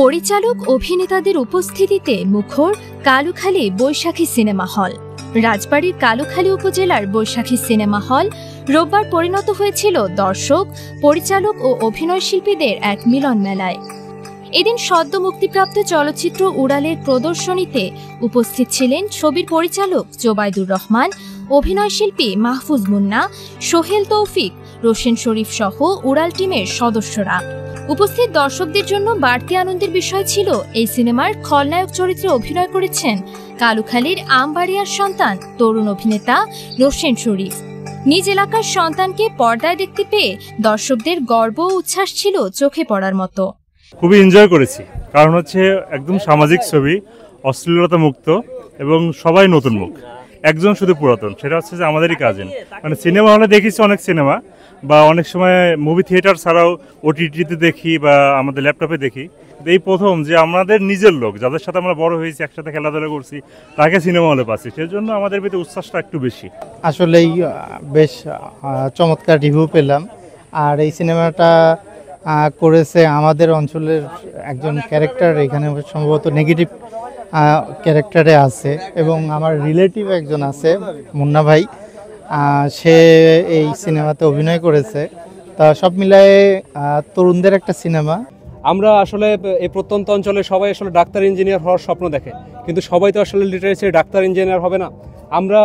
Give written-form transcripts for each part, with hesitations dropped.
পরিচালক অভিনেতাদের উপস্থিতিতে মুখর কালুখালী বৈশাখী সিনেমা হল। রাজবাড়ীর কালুখালী উপজেলার বৈশাখী সিনেমা হল রোববার পরিণত হয়েছিল দর্শক, পরিচালক ও অভিনয় শিল্পীদের এক মিলন মেলায়। এদিন সদ্য মুক্তিপ্রাপ্ত চলচ্চিত্র উড়ালের প্রদর্শনীতে উপস্থিত ছিলেন ছবির পরিচালক জোবাইদুর রহমান, অভিনয় শিল্পী মাহফুজ মুন্না, সোহেল তৌফিক, রোশেন শরীফ সহ উড়াল টিমের সদস্যরা। উপস্থিত দর্শকদের জন্য বাড়তি আনন্দের বিষয় ছিল এই সিনেমার খলনায়ক চরিত্রে অভিনয় করেছেন কালুখালীর আমবাড়িয়ার সন্তান তরুণ অভিনেতা রোশেন শরীফ। নিজ এলাকার সন্তানকে পর্দায় দেখতে পেয়ে দর্শকদের গর্ব ও উচ্ছ্বাস ছিল চোখে পড়ার মতো। খুবই এনজয় করেছি, কারণ হচ্ছে একদম সামাজিক ছবি, অশ্লীলতা মুক্ত এবং সবাই নতুন মুখ, একজন শুধু পুরাতন, সেটা হচ্ছে যে আমাদেরই কাজিন। মানে সিনেমা হলে দেখেছি অনেক সিনেমা, বা অনেক সময় মুভি থিয়েটার ছাড়াও ওটিটিতে দেখি বা আমাদের ল্যাপটপে দেখি। এই প্রথম যে আমাদের নিজের লোক, যাদের সাথে আমরা বড় হয়েছি, একসাথে খেলাধুলা করছি, তাকে সিনেমা হলে পাচ্ছি, সেই জন্য আমাদের ভিতরে উচ্ছ্বাসটা একটু বেশি। আসলেই বেশ চমৎকার রিভিউ পেলাম। আর এই সিনেমাটা করেছে আমাদের অঞ্চলের একজন ক্যারেক্টার, এখানে সম্ভবত নেগেটিভ ক্যারেক্টারে আছে, এবং আমার রিলেটিভ একজন আছে মুন্না ভাই, সে এই সিনেমাতে অভিনয় করেছে। তা সব মিলায়ে তরুণদের একটা সিনেমা। আমরা আসলে এই প্রত্যন্ত অঞ্চলে সবাই আসলে ডাক্তার ইঞ্জিনিয়ার হওয়ার স্বপ্ন দেখে, কিন্তু সবাই তো আসলে লিটারেচারে ডাক্তার ইঞ্জিনিয়ার হবে না। আমরা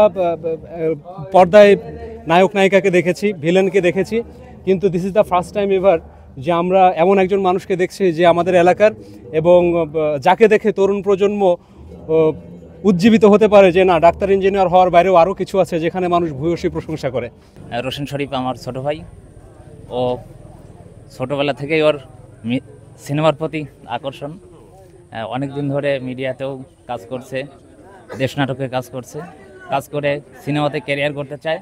পর্দায় নায়ক নায়িকাকে দেখেছি, ভিলেনকে দেখেছি, কিন্তু this is the first time ever যে আমরা এমন একজন মানুষকে দেখছি যে আমাদের এলাকার, এবং যাকে দেখে তরুণ প্রজন্ম উজ্জীবিত হতে পারে যে না, ডাক্তার ইঞ্জিনিয়ার হওয়ার বাইরেও আরও কিছু আছে যেখানে মানুষ ভূয়সী প্রশংসা করে। রোশেন শরীফ আমার ছোট ভাই, ও ছোটোবেলা থেকেই ওর সিনেমার প্রতি আকর্ষণ। অনেক দিন ধরে মিডিয়াতেও কাজ করছে, দেশ নাটকে কাজ করে সিনেমাতে ক্যারিয়ার করতে চায়।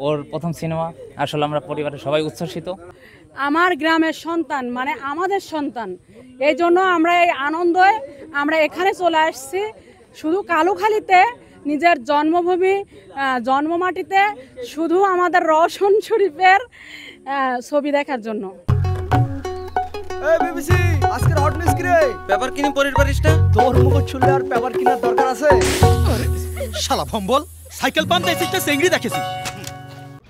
ওর প্রথম সিনেমা, আসলে আমরা পরিবারের সবাই উচ্ছ্বসিত। আমার গ্রামের সন্তান মানে আমাদের সন্তান, এই জন্য আমরা এই আনন্দে আমরা এখানে চলে আসছি, শুধু কালুখালীতে নিজের জন্মভূমি জন্মমাটিতে শুধু আমাদের রোশন শরীফের ছবি দেখার জন্য। আজকের হট নিউজ কি রে? পেপার কিনে পড়ির পারিস না? তোর মুখ ছুলে আর পেপার কেনার দরকার আছে? শালা ভম্বল, সাইকেল পাম্পে এসেছিস চেংড়ি দেখেছিস?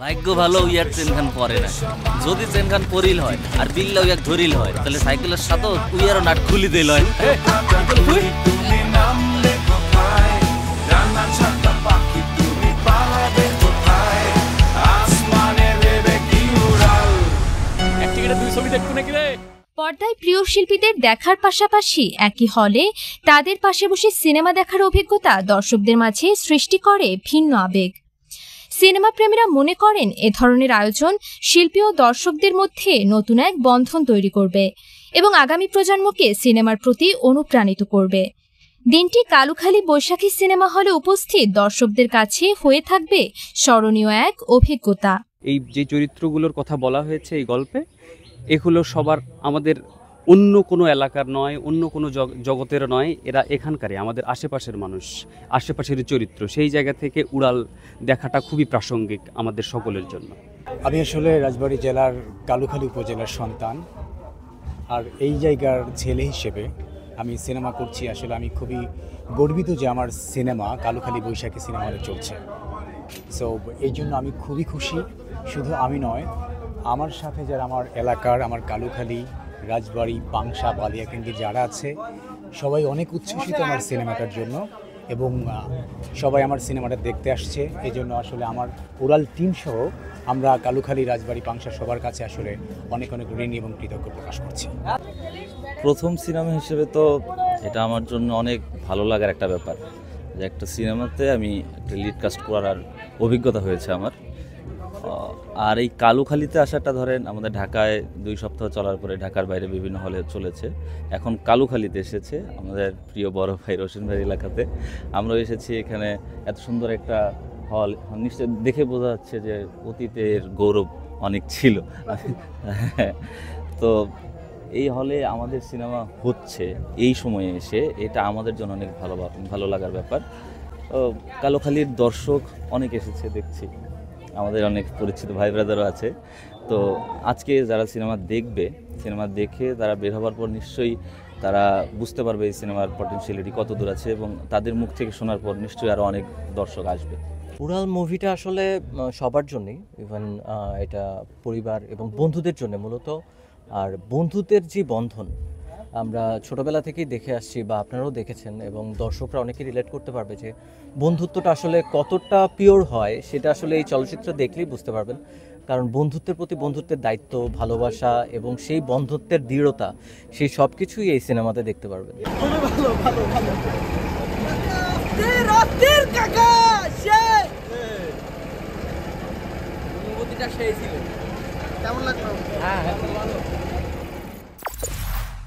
ভাগ্য ভালো ইয়ার চেনখান পরে না, যদি চেনখান পরিল হয় আর বিল্লাও এক ধরিল হয়, তাহলে সাইকেলের সাথেও তুই আরো নাট খুলি দিল হয়। পর্দায় প্রিয় শিল্পীদের দেখার পাশাপাশি একই হলে তাদের পাশে বসে সিনেমা দেখার অভিজ্ঞতা দর্শকদের মাঝে সৃষ্টি করে ভিন্ন আবেগ। সিনেমা প্রেমীরা মনে করেন এ ধরনের আয়োজন শিল্পী ও দর্শকদের মধ্যে নতুন এক বন্ধন তৈরি করবে এবং আগামী প্রজন্মকে সিনেমার প্রতি অনুপ্রাণিত করবে। দিনটি কালুখালী বৈশাখী সিনেমা হলে উপস্থিত দর্শকদের কাছে হয়ে থাকবে স্মরণীয় এক অভিজ্ঞতা। এই যে চরিত্রগুলোর কথা বলা হয়েছে এই গল্পে, এগুলো সবার আমাদের অন্য কোনো এলাকার নয়, অন্য কোনো জগতের নয়, এরা এখানকারই, আমাদের আশেপাশের মানুষ, আশেপাশের চরিত্র। সেই জায়গা থেকে উড়াল দেখাটা খুবই প্রাসঙ্গিক আমাদের সকলের জন্য। আমি আসলে রাজবাড়ী জেলার কালুখালী উপজেলার সন্তান, আর এই জায়গার ছেলে হিসেবে আমি সিনেমা করছি। আসলে আমি খুবই গর্বিত যে আমার সিনেমা কালুখালী বৈশাখী সিনেমা হলে চলছে। সো এই জন্য আমি খুবই খুশি। শুধু আমি নয়, আমার সাথে যারা আমার এলাকার, আমার কালুখালী, রাজবাড়ী, পাংশা, বালিয়াকান্দি যারা আছে, সবাই অনেক উচ্ছ্বসিত আমার সিনেমাটার জন্য, এবং সবাই আমার সিনেমাটা দেখতে আসছে। এই জন্য আসলে আমার উড়াল টিম সহ আমরা কালুখালী, রাজবাড়ী, পাংশা সবার কাছে আসলে অনেক অনেক ঋণী এবং কৃতজ্ঞ প্রকাশ করছি। প্রথম সিনেমা হিসেবে তো এটা আমার জন্য অনেক ভালো লাগার একটা ব্যাপার, যে একটা সিনেমাতে আমি একটা লিড কাস্ট করার অভিজ্ঞতা হয়েছে আমার। আর এই কালুখালীতে আসাটা, ধরেন আমাদের ঢাকায় 2 সপ্তাহ চলার পরে ঢাকার বাইরে বিভিন্ন হলে চলেছে, এখন কালুখালীতে এসেছে আমাদের প্রিয় বড় ভাই রোশন ভাইয়ের এলাকাতে। আমরা এসেছি এখানে, এত সুন্দর একটা হল, নিশ্চয় দেখে বোঝা যাচ্ছে যে অতীতের গৌরব অনেক ছিল। তো এই হলে আমাদের সিনেমা হচ্ছে এই সময়ে এসে, এটা আমাদের জন্য অনেক ভালো লাগার ব্যাপার। কালুখালীর দর্শক অনেক এসেছে দেখছি, আমাদের অনেক পরিচিত ভাই ব্রাদারও আছে, তো আজকে যারা সিনেমা দেখবে, সিনেমা দেখে তারা বের হওয়ার পর নিশ্চয়ই তারা বুঝতে পারবে এই সিনেমার পটেনশিয়ালিটি কত দূর আছে, এবং তাদের মুখ থেকে শোনার পর নিশ্চয়ই আরও অনেক দর্শক আসবে। উড়াল মুভিটা আসলে সবার জন্যই, ইভেন এটা পরিবার এবং বন্ধুদের জন্য মূলত। আর বন্ধুদের যে বন্ধন আমরা ছোটবেলা থেকেই দেখে আসছি বা আপনারাও দেখেছেন, এবং দর্শকরা অনেকে রিলেট করতে পারবে যে বন্ধুত্বটা আসলে কতটা পিওর হয় সেটা আসলে এই চলচ্চিত্র দেখলেই বুঝতে পারবেন। কারণ বন্ধুত্বের প্রতি বন্ধুত্বের দায়িত্ব, ভালোবাসা এবং সেই বন্ধুত্বের দৃঢ়তা, সেই সব কিছুই এই সিনেমাতে দেখতে পারবেন।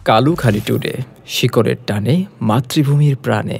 কালুখালী টুডে, শিকড়ের টানে মাতৃভূমির প্রাণে।